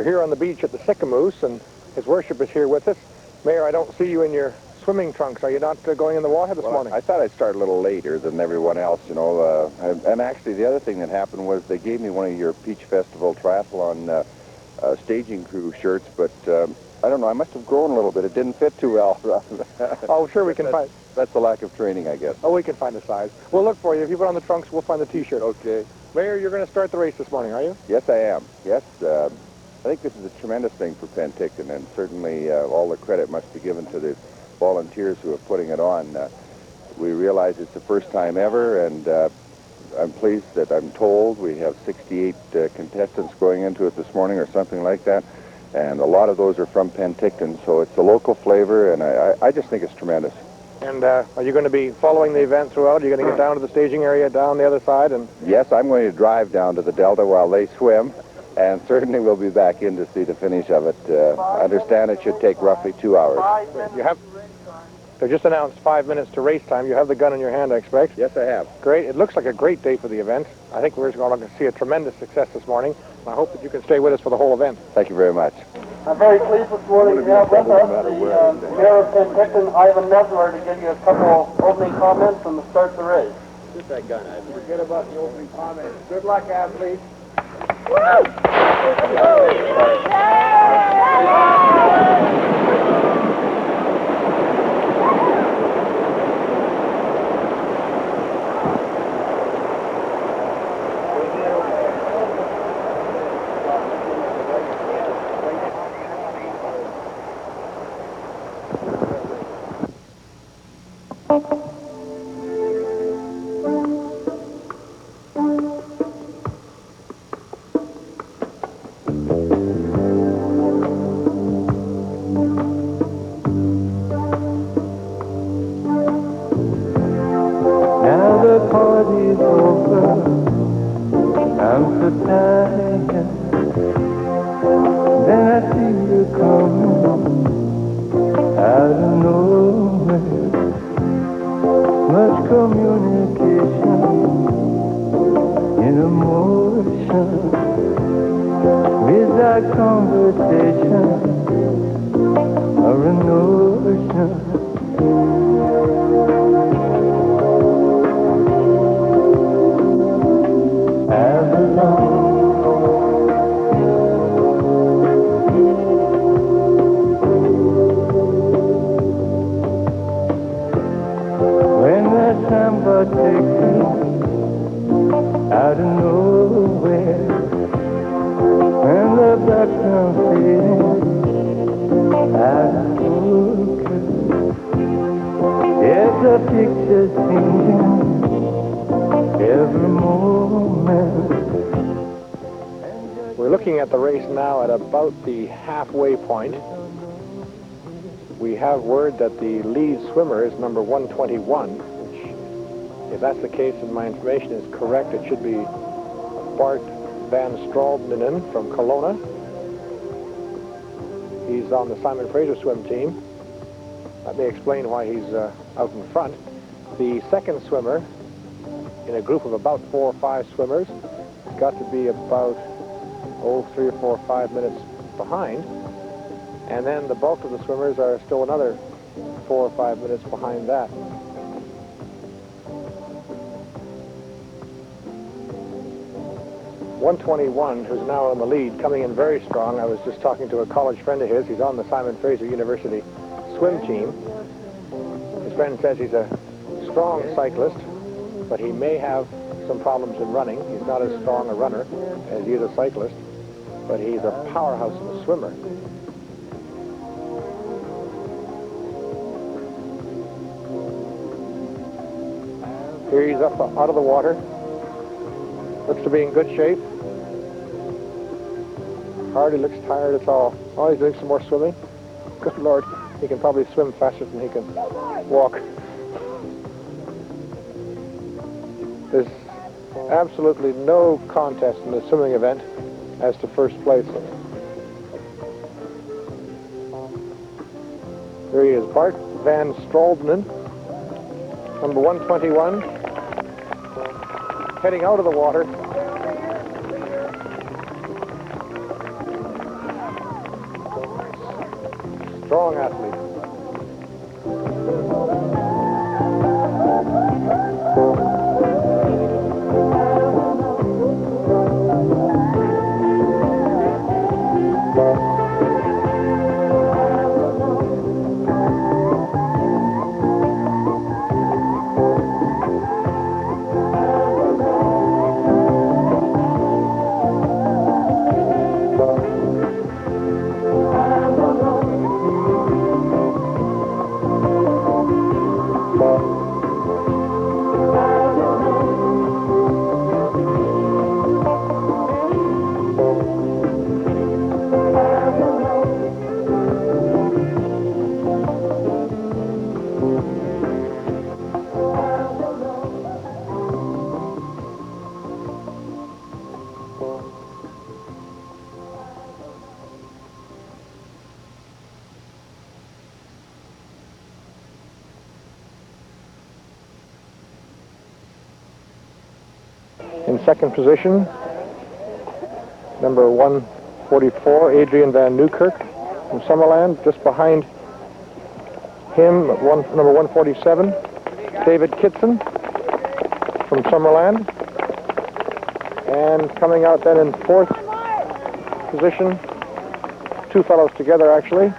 We're here on the beach at the Sycamoose, and His Worship is here with us. Mayor, I don't see you in your swimming trunks. Are you not going in the water this morning? I thought I'd start a little later than everyone else, you know. And actually, the other thing that happened was they gave me one of your Peach Festival Triathlon staging crew shirts, but I don't know, I must have grown a little bit. It didn't fit too well. Oh, sure, we can find... That's the lack of training, I guess. Oh, we can find the size. We'll look for you. If you put on the trunks, we'll find the T-shirt. Okay. Mayor, you're going to start the race this morning, are you? Yes, I am. Yes. I think this is a tremendous thing for Penticton, and certainly all the credit must be given to the volunteers who are putting it on. We realize it's the first time ever, and I'm pleased that I'm told we have 68 contestants going into it this morning or something like that, and a lot of those are from Penticton, so it's a local flavor, and I just think it's tremendous. And are you going to be following the event throughout? Are you going to get down to the staging area, down the other side? And yes, I'm going to drive down to the Delta while they swim, and certainly we'll be back in to see the finish of it. I understand it should take roughly 2 hours. They just announced 5 minutes to race time. You have the gun in your hand, I expect. Yes, I have. Great. It looks like a great day for the event. I think we're going to see a tremendous success this morning. I hope that you can stay with us for the whole event. Thank you very much. I'm very pleased this morning to have with us the Mayor of Penticton, Ivan Nesler, to give you a couple opening comments and to start the race. Just that gun, Ivan. Forget about the opening comments. Good luck, athletes. We're looking at the race now at about the halfway point. We have word that the lead swimmer is number 121, which, if that's the case and my information is correct, it should be Bart Van Straldenen from Kelowna. He's on the Simon Fraser swim team. Let me explain why he's out in front. The second swimmer, in a group of about 4 or 5 swimmers, got to be about 3 or 4 or 5 minutes behind, and then the bulk of the swimmers are still another 4 or 5 minutes behind that. .121, who's now in the lead, coming in very strong. I was just talking to a college friend of his. He's on the Simon Fraser University swim team. His friend says he's a strong cyclist, but he may have some problems in running. He's not as strong a runner as he is a cyclist, but he's a powerhouse of a swimmer. Here he's up out of the water. Looks to be in good shape. Hardly looks tired at all. Oh, he's doing some more swimming. Good Lord, he can probably swim faster than he can walk. There's absolutely no contest in the swimming event as to first place. There he is, Bart Van Straldenen, number 121, heading out of the water. strong athlete. In second position, number 144, Adrian Van Newkirk from Summerland. Just behind him, number 147, David Kitson from Summerland. And coming out then in fourth position, two fellows together actually,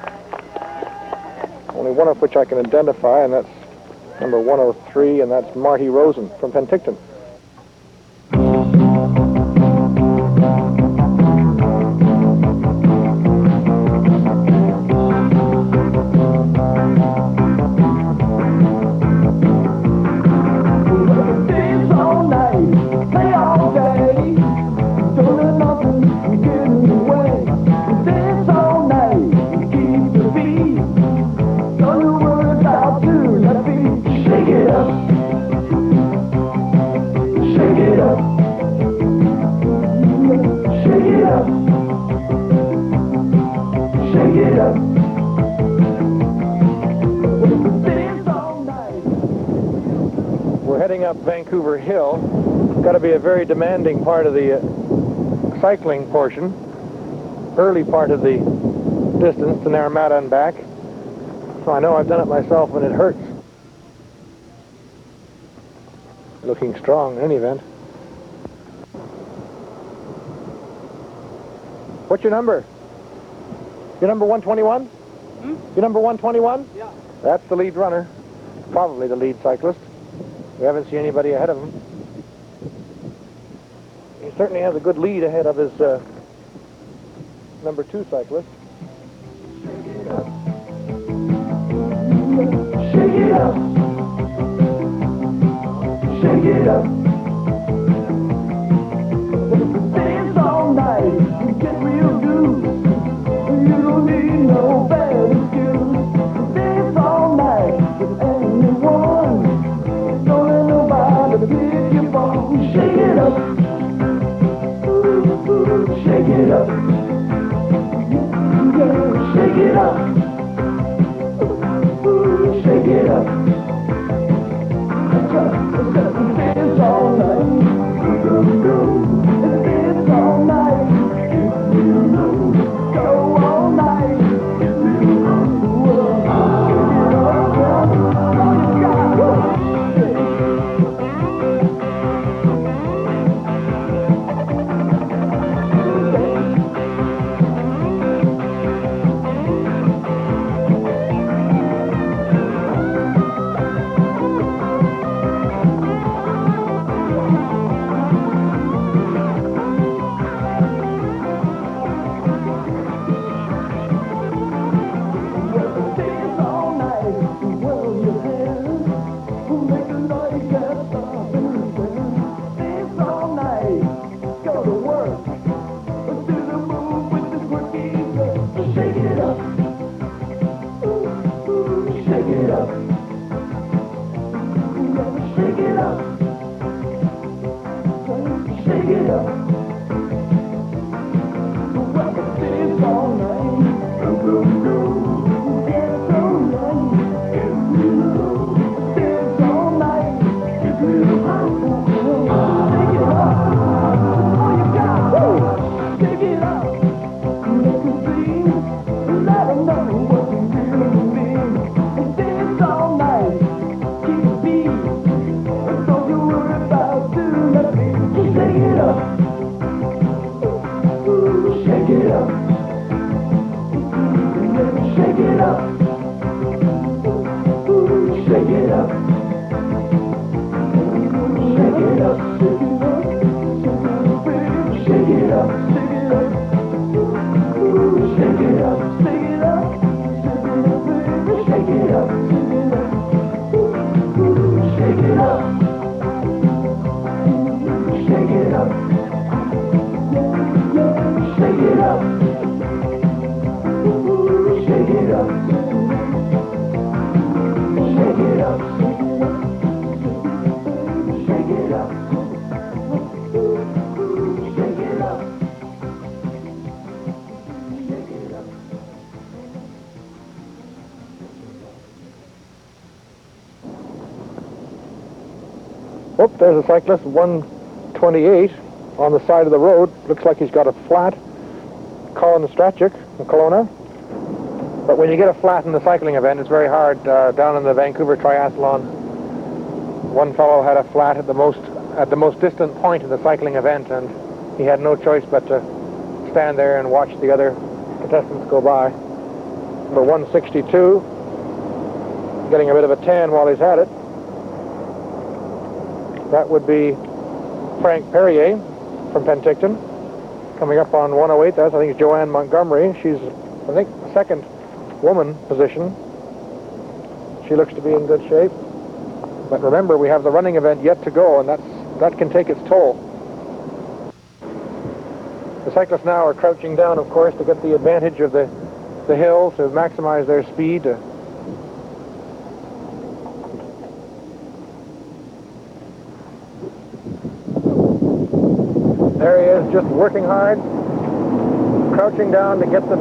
only one of which I can identify, and that's number 103, and that's Marty Rosen from Penticton. We're heading up Vancouver Hill. It's got to be a very demanding part of the cycling portion, early part of the distance to Naramata and back. So I know I've done it myself and it hurts. Looking strong in any event. What's your number? Your number 121? Your number 121? Yeah. That's the lead runner. Probably the lead cyclist. We haven't seen anybody ahead of him. He certainly has a good lead ahead of his number 2 cyclist. Shake it up. Shake it up. Dance all night. Get real good. You don't need no bad excuse. Dance all night with anyone. Don't let nobody pick your bone. Shake it up. Shake it up. Shake it up. Shake it up. Dance all night. Dance all night. Go all night. Take it up, make it see, let them know what you do. up, shake it up, shake it up, shake it up, shake it up, shake it up, shake it up, shake it up, shake it up, shake it up, shake it up, shake it up. Oh, there's a cyclist, 128, on the side of the road. Looks like he's got a flat, Colin Strachick in Kelowna. But when you get a flat in the cycling event, it's very hard. Down in the Vancouver Triathlon, one fellow had a flat at the most distant point in the cycling event, and he had no choice but to stand there and watch the other contestants go by. Number 162, getting a bit of a tan while he's at it. That would be Frank Perrier from Penticton. Coming up on 108, I think it's Joanne Montgomery. She's, I think, second woman position. She looks to be in good shape. But remember, we have the running event yet to go, and that can take its toll. The cyclists now are crouching down, of course, to get the advantage of the hill, to maximize their speed. There he is, just working hard, crouching down to get the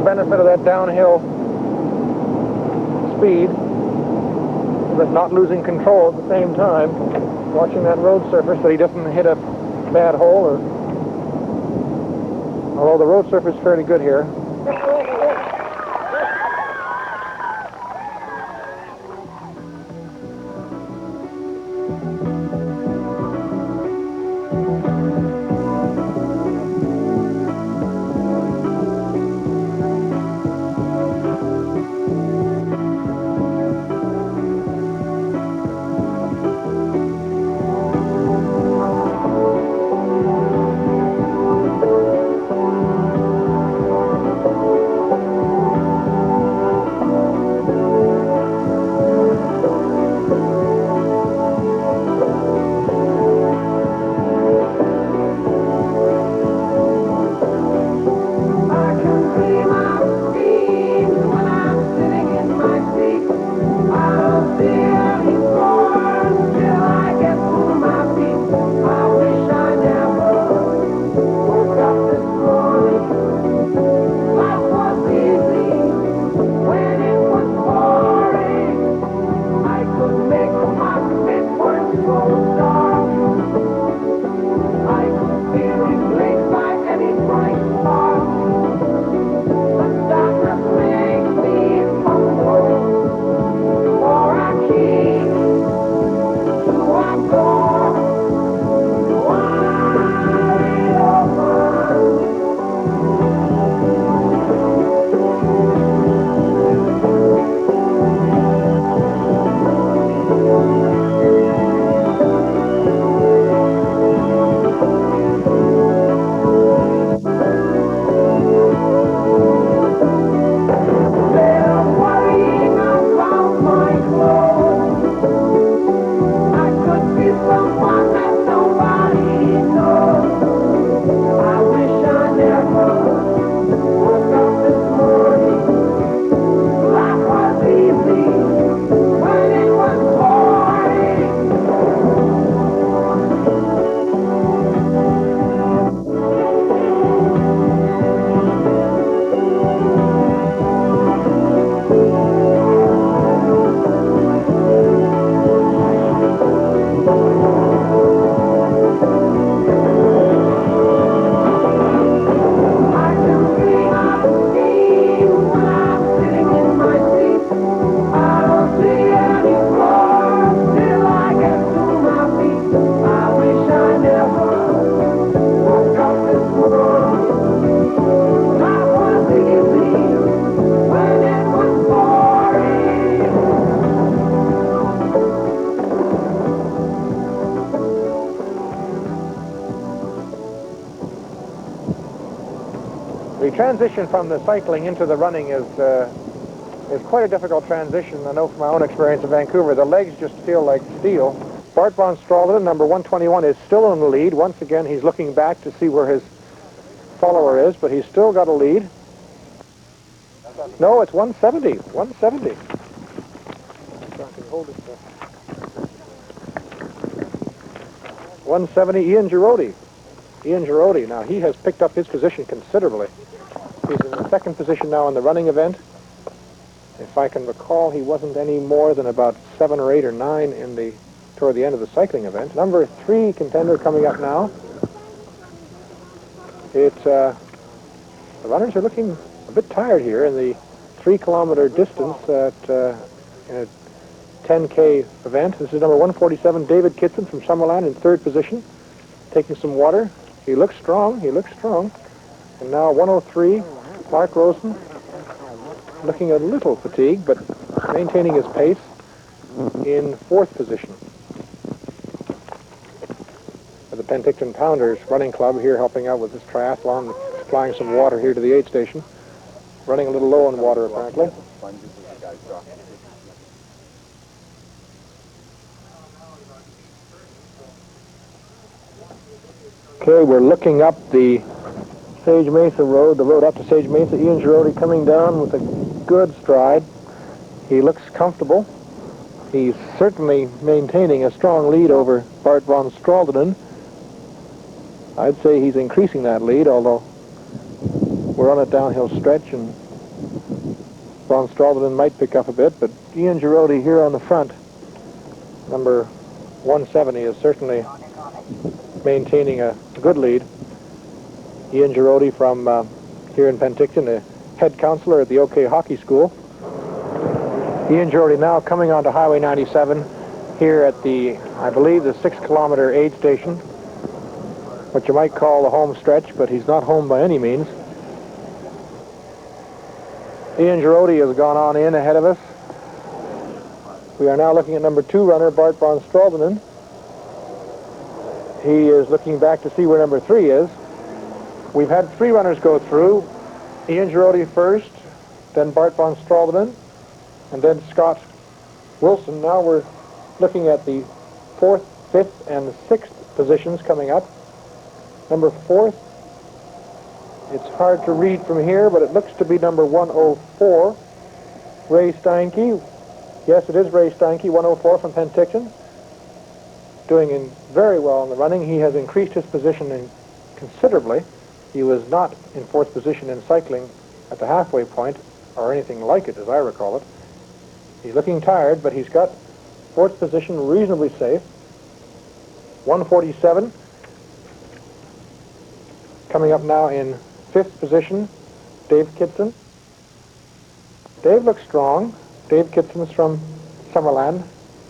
benefit of that downhill speed, but not losing control at the same time. Watching that road surface so he doesn't hit a bad hole. Although the road surface is fairly good here. transition from the cycling into the running is quite a difficult transition. I know from my own experience in Vancouver, the legs just feel like steel. Bart von Stralden, number 121, is still in the lead. Once again, he's looking back to see where his follower is, but he's still got a lead. No, it's 170. 170. So I can hold it there. 170, Ian Girodi. Ian Girodi, now he has picked up his position considerably. He's in the second position now in the running event. If I can recall, he wasn't any more than about 7 or 8 or 9 toward the end of the cycling event. Number 3 contender coming up now. The runners are looking a bit tired here in the 3-kilometer distance in a 10K event. This is number 147, David Kitson from Summerland in 3rd position, taking some water. He looks strong. He looks strong. And now 103, Mark Rosen, looking a little fatigued, but maintaining his pace in 4th position. The Penticton Pounders Running Club here helping out with this triathlon, supplying some water here to the aid station. Running a little low on water, apparently. Okay, we're looking up the Sage Mesa Road, the road up to Sage Mesa. Ian Girodi coming down with a good stride. He looks comfortable. He's certainly maintaining a strong lead over Bart von Stralden. I'd say he's increasing that lead, although we're on a downhill stretch and von Stralden might pick up a bit, but Ian Girodi here on the front, number 170, is certainly maintaining a good lead. Ian Girodi from here in Penticton, the head counselor at the OK Hockey School. Ian Girodi now coming onto Highway 97 here at the, I believe, the 6-kilometer aid station, what you might call the home stretch, but he's not home by any means. Ian Girodi has gone on in ahead of us. We are now looking at number 2 runner, Bart von Stralden. He is looking back to see where number 3 is. We've had 3 runners go through. Ian Girodi first, then Bart von Stralden, and then Scott Wilson. Now we're looking at the 4th, 5th, and 6th positions coming up. Number 4th, it's hard to read from here, but it looks to be number 104, Ray Steinke. Yes, it is Ray Steinke, 104 from Penticton. Doing very well in the running. He has increased his position considerably. He was not in 4th position in cycling at the halfway point, or anything like it, as I recall it. He's looking tired, but he's got 4th position reasonably safe. 147. Coming up now in 5th position, Dave Kitson. Dave looks strong. Dave Kitson's from Summerland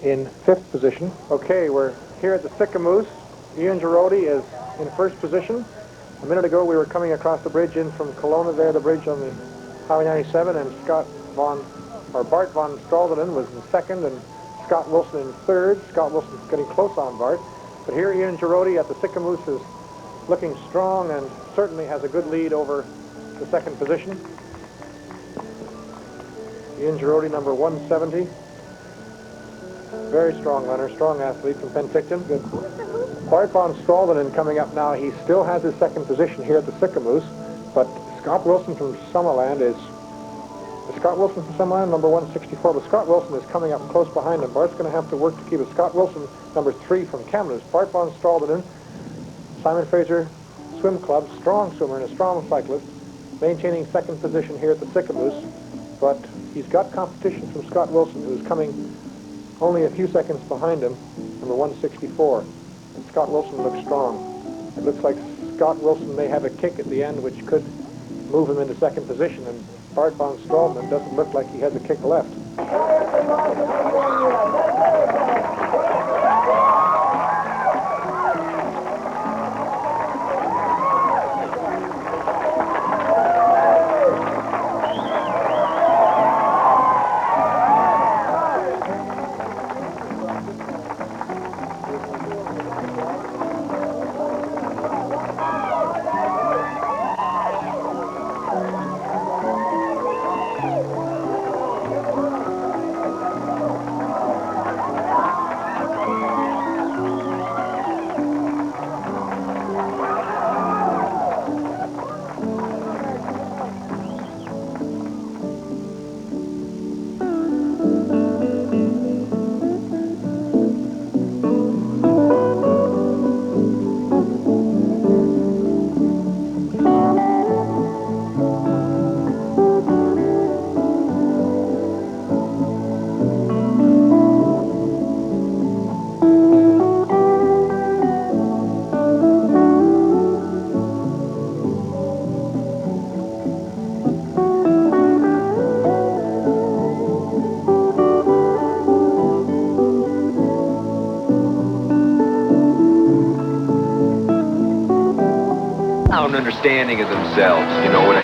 in 5th position. Okay, we're here at the Sycamoose. Ian Girodi is in 1st position. A minute ago we were coming across the bridge in from Kelowna there, the bridge on the Highway 97, and Bart von Stralden was in 2nd and Scott Wilson in 3rd. Scott Wilson's getting close on Bart. But here Ian Girodi at the Sycamoose is looking strong and certainly has a good lead over the 2nd position. Ian Girodi, number 170. Very strong runner, strong athlete from Penticton. Good. Bart von Stralden coming up now. He still has his 2nd position here at the Sycamoose, but Scott Wilson from Summerland is Scott Wilson from Summerland, number 164, but Scott Wilson is coming up close behind him. Bart's going to have to work to keep it. Scott Wilson, number 3 from Kamloops. Bart von Stralden, Simon Fraser Swim Club, strong swimmer and a strong cyclist, maintaining 2nd position here at the Sycamoose, but he's got competition from Scott Wilson, who's coming only a few seconds behind him, number 164. And Scott Wilson looks strong. It looks like Scott Wilson may have a kick at the end, which could move him into 2nd position, and Bart von Stralden doesn't look like he has a kick left. own understanding of themselves, you know what I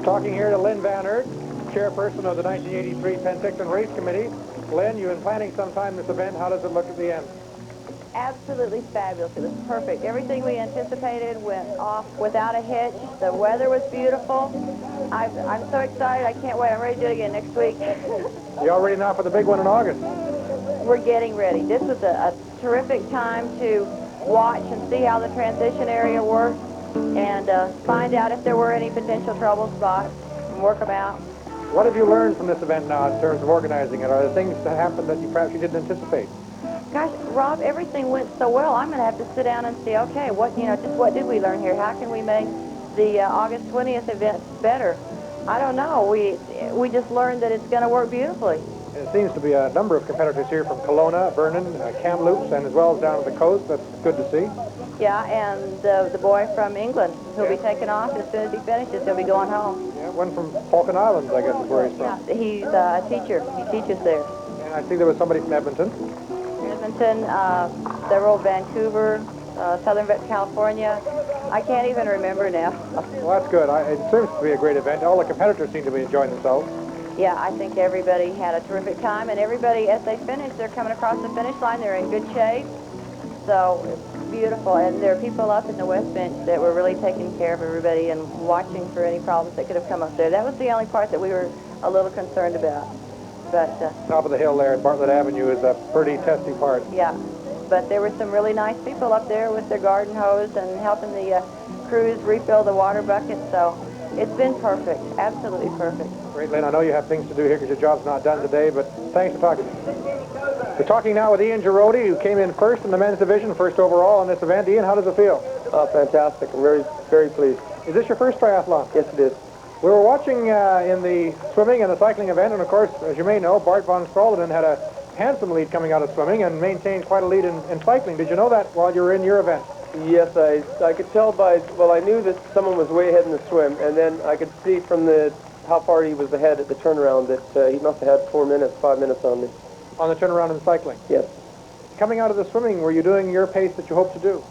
Talking here to Lynn Van Aert, chairperson of the 1983 Penticton Race Committee. Lynn, you've been planning some time this event. How does it look at the end? Absolutely fabulous. It was perfect. Everything we anticipated went off without a hitch. The weather was beautiful. I'm so excited. I can't wait. I'm ready to do it again next week. You all ready now for the big one in August? We're getting ready. This was a terrific time to watch and see how the transition area worked and find out if there were any potential trouble spots and work them out. What have you learned from this event now in terms of organizing it? Are there things that happened that perhaps you didn't anticipate? Gosh, Rob, everything went so well. I'm going to have to sit down and see, okay, what what did we learn here? How can we make the August 20th event better? I don't know. We just learned that it's going to work beautifully. It seems to be a number of competitors here from Kelowna, Vernon, Kamloops, and as well as down to the coast. That's good to see. Yeah, and the boy from England, he'll be taking off as soon as he finishes. He'll be going home. Yeah, one from Falkland Islands, I guess, is where he's from. Yeah, he's a teacher. He teaches there. And I see there was somebody from Edmonton. Edmonton, several Vancouver, Southern California. I can't even remember now. Well, that's good. It seems to be a great event. All the competitors seem to be enjoying themselves. Yeah, I think everybody had a terrific time, and everybody, as they finish, they're coming across the finish line. They're in good shape, so it's beautiful. And there are people up in the West Bench that were really taking care of everybody and watching for any problems that could have come up there. That was the only part that we were a little concerned about. But top of the hill there at Bartlett Avenue is a pretty testy part. yeah, but there were some really nice people up there with their garden hose and helping the crews refill the water bucket, so it's been perfect, absolutely perfect. Great, Lynn. I know you have things to do here because your job's not done today, but thanks for talking to me. We're talking now with Ian Girodi, who came in first in the men's division, first overall in this event. Ian, how does it feel? Fantastic. I'm very, very pleased. Is this your first triathlon? Yes, it is. We were watching in the swimming and the cycling event, and of course, as you may know, Bart von Strolden had a handsome lead coming out of swimming and maintained quite a lead in cycling. Did you know that while you were in your event? Yes, I could tell by, well, I knew that someone was way ahead in the swim, and then I could see from how far he was ahead at the turnaround that he must have had 5 minutes on me. On the turnaround in cycling? Yes. Coming out of the swimming, were you doing your pace that you hoped to do?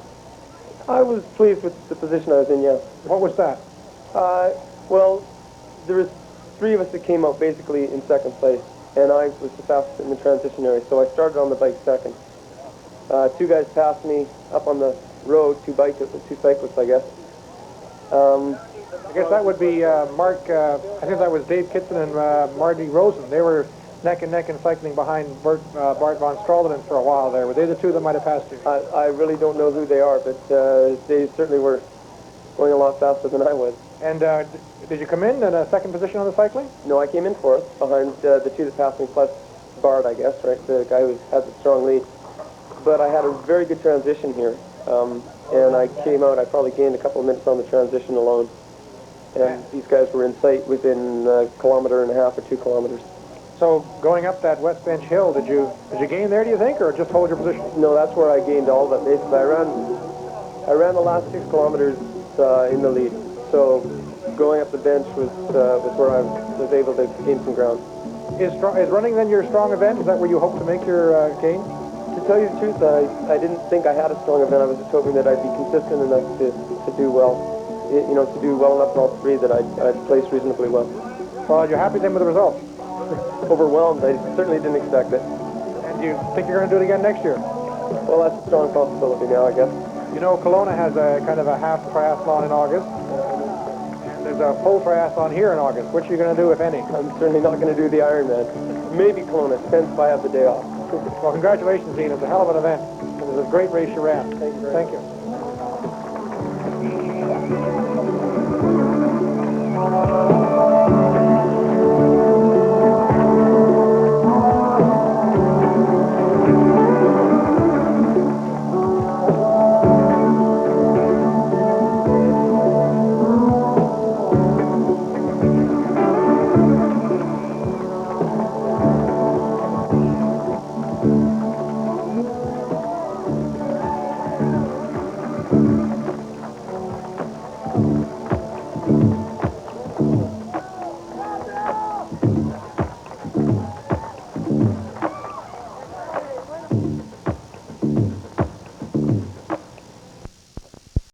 I was pleased with the position I was in, yes. What was that? Well, there was 3 of us that came out basically in second place, and I was the fastest in the transition area, so I started on the bike second. 2 guys passed me up on the road, 2 cyclists, I guess. I guess that would be Mark, I think that was Dave Kitson and Marty Rosen. They were neck and neck in cycling behind Bart von Strolden for a while there. Were they the 2 that might have passed you? I really don't know who they are, but they certainly were going a lot faster than I was. And did you come in a second position on the cycling? No, I came in 4th behind the 2 that passed me, plus Bart, I guess, right? The guy who had the strong lead. But I had a very good transition here. And I came out, I probably gained a couple of minutes on the transition alone. And these guys were in sight within 1.5 kilometers or 2 kilometers. So going up that West Bench hill, did you gain there, do you think, or just hold your position? No, that's where I gained all of it. Basically, I ran the last 6 kilometers in the lead. So going up the bench was where I was able to gain some ground. Is running then your strong event? Is that where you hope to make your gain? To tell you the truth, I didn't think I had a strong event. I was just hoping that I'd be consistent enough to do well. You know, to do well enough in all 3 that I'd place reasonably well. Well, you're happy then with the results? Overwhelmed. I certainly didn't expect it. And do you think you're going to do it again next year? Well, that's a strong possibility now, I guess. You know, Kelowna has a kind of a half triathlon in August. And there's a full triathlon here in August. Which are you going to do, if any? I'm certainly not going to do the Ironman. Maybe Kelowna, depends if I have the day off. Well, congratulations, Ian. It's a hell of an event. It was a great race you ran. Thank you.